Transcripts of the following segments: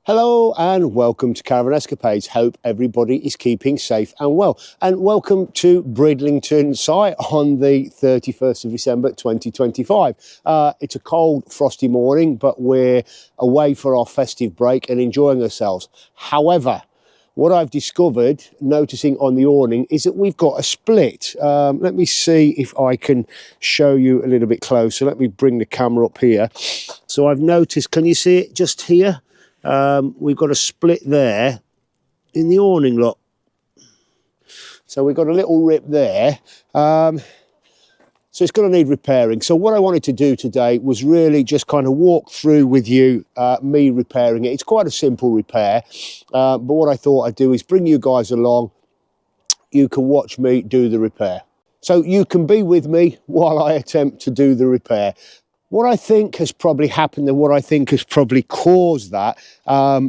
Hello and welcome to Caravan Escapades. Hope everybody is keeping safe and well. And welcome to Bridlington site on the 31st of December 2025. It's a cold, frosty morning, but we're away for our festive break and enjoying ourselves. However, what I've discovered, noticing on the awning, is that we've got a split. Let me see if I can show you a little bit closer. Let me bring the camera up here. So I've noticed, can you see it just here? We've got a split there in the awning, look. So we've got a little rip there. So it's going to need repairing. So what I wanted to do today was really just kind of walk through with you me repairing it. It's quite a simple repair, but what I thought I'd do is bring you guys along. You can watch me do the repair. So you can be with me while I attempt to do the repair. What I think has probably happened and what I think has probably caused that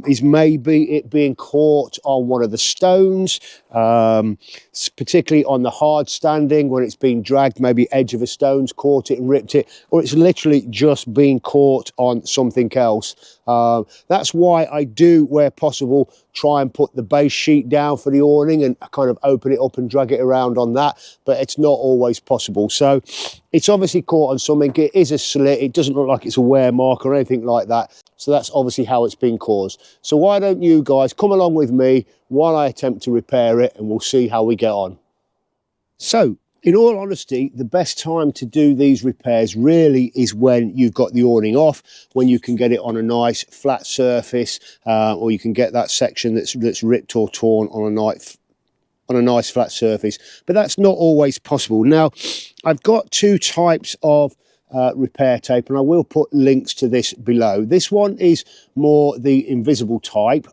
is maybe it being caught on one of the stones, particularly on the hard standing when it's been dragged, maybe edge of a stone's caught it and ripped it, or it's literally just been caught on something else. That's why I do, where possible, try and put the base sheet down for the awning and kind of open it up and drag it around on that, but it's not always possible. So it's obviously caught on something. It is a slit. It doesn't look like it's a wear mark or anything like that. So that's obviously how it's been caused. So why don't you guys come along with me while I attempt to repair it, and we'll see how we get on. So, in all honesty, the best time to do these repairs really is when you've got the awning off, when you can get it on a nice flat surface, or you can get that section that's ripped or torn on a nice flat surface. But that's not always possible. Now, I've got two types of repair tape, and I will put links to this below. This one is more the invisible type.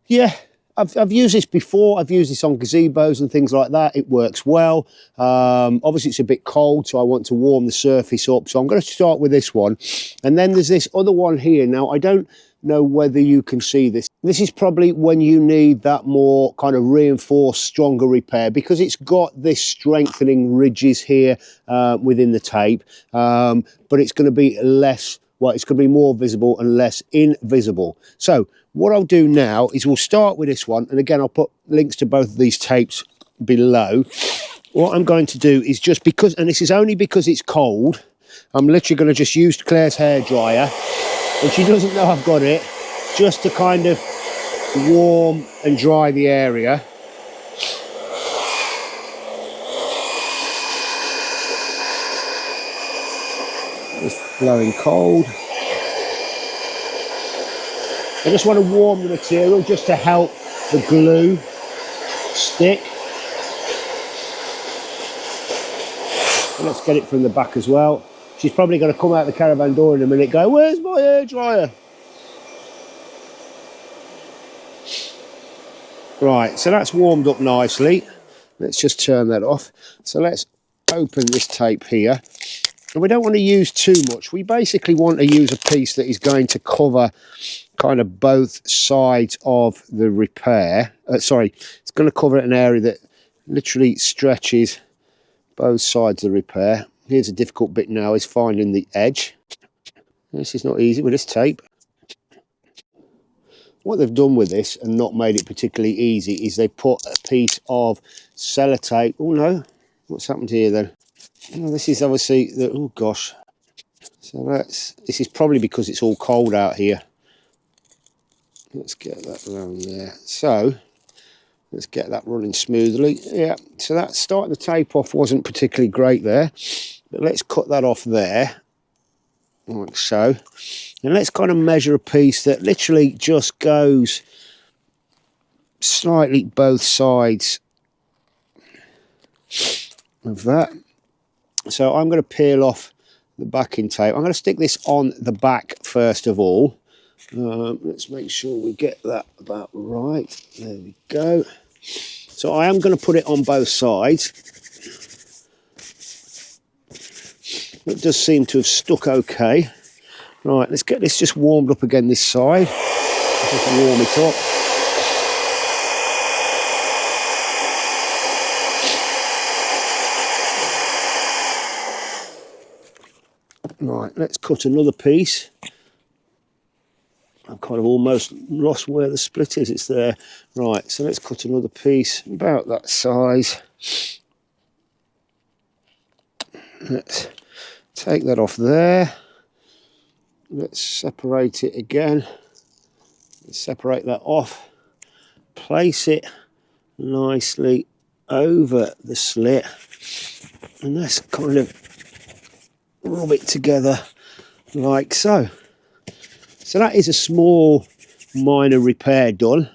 Yeah, I've used this before. I've used this on gazebos and things like that. It works well. Obviously it's a bit cold, so I want to warm the surface up. So I'm going to start with this one. And then there's this other one here. Now, I don't know whether you can see this. This is probably when you need that more kind of reinforced, stronger repair, because it's got this strengthening ridges here within the tape, but it's going to be less, well, it's going to be more visible and less invisible. So what I'll do now is we'll start with this one, and again I'll put links to both of these tapes below. What I'm going to do is, just because, and this is only because it's cold, I'm literally going to just use Claire's hairdryer, and she doesn't know I've got it, just to kind of warm and dry the area. It's blowing cold. I just want to warm the material just to help the glue stick. And let's get it from the back as well. She's probably going to come out the caravan door in a minute, go, "Where's my hairdryer?" Right, so that's warmed up nicely. Let's just turn that off. So let's open this tape here. And we don't want to use too much. We basically want to use a piece that is going to cover kind of both sides of the repair. Sorry, it's going to cover an area that literally stretches both sides of the repair. Here's a difficult bit now, is finding the edge. This is not easy with this tape. What they've done with this, and not made it particularly easy, is they put a piece of sellotape. Oh no, what's happened here then? Oh, this is obviously the, oh gosh. So this is probably because it's all cold out here. Let's get that around there. So let's get that running smoothly. Yeah, so that starting the tape off wasn't particularly great there, but let's cut that off there, like so. And let's kind of measure a piece that literally just goes slightly both sides of that. So I'm going to peel off the backing tape. I'm going to stick this on the back first of all. Let's make sure we get that about right. There we go. So I am going to put it on both sides. It does seem to have stuck okay. Right, let's get this just warmed up again this side. Just warm it up. Right, let's cut another piece. I've kind of almost lost where the split is. It's there. Right, so let's cut another piece about that size. Let's take that off there. Let's separate it again. Let's separate that off. Place it nicely over the slit. And let's kind of rub it together like so. So that is a small minor repair done.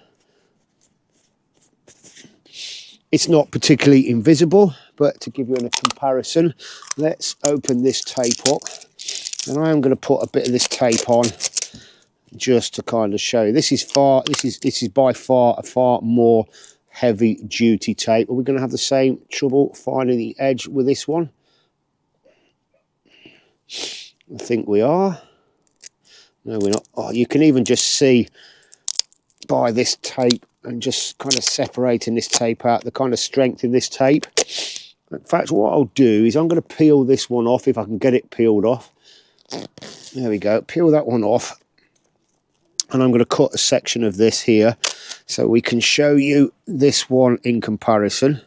It's not particularly invisible, but to give you a comparison, let's open this tape up. And I am going to put a bit of this tape on just to kind of show you. This is by far a far more heavy duty tape. Are we going to have the same trouble finding the edge with this one? I think we are. No, we're not. Oh, you can even just see by this tape and just kind of separating this tape out, the kind of strength in this tape. In fact, what I'll do is I'm going to peel this one off if I can get it peeled off. There we go. Peel that one off. And I'm going to cut a section of this here so we can show you this one in comparison.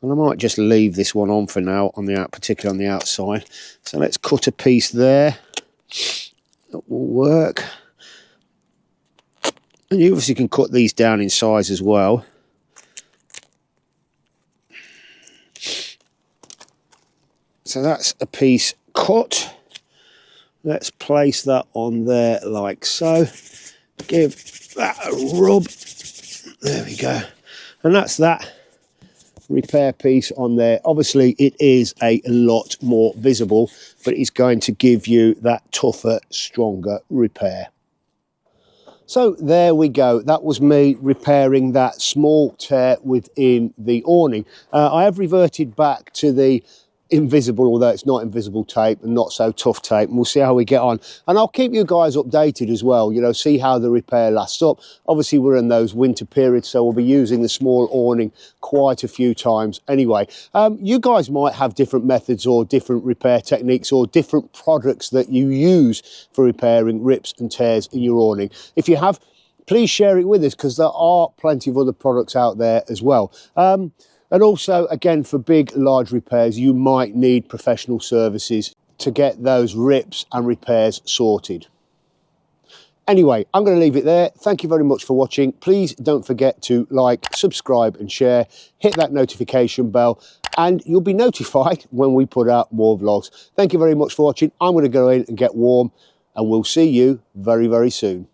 And I might just leave this one on for now, particularly on the outside. So let's cut a piece there. That will work. And you obviously can cut these down in size as well. So that's a piece cut. Let's place that on there like so. Give that a rub. There we go. And that's that repair piece on there. Obviously it is a lot more visible, but it's going to give you that tougher, stronger repair. So there we go. That was me repairing that small tear within the awning. I have reverted back to the invisible, although it's not invisible tape and not so tough tape, and we'll see how we get on. And I'll keep you guys updated as well, you know, see how the repair lasts up. Obviously we're in those winter periods, so we'll be using the small awning quite a few times anyway. You guys might have different methods or different repair techniques or different products that you use for repairing rips and tears in your awning. If you have, please share it with us, because there are plenty of other products out there as well. And also, again, for big, large repairs, you might need professional services to get those rips and repairs sorted. Anyway, I'm going to leave it there. Thank you very much for watching. Please don't forget to like, subscribe and share. Hit that notification bell and you'll be notified when we put out more vlogs. Thank you very much for watching. I'm going to go in and get warm and we'll see you very, very soon.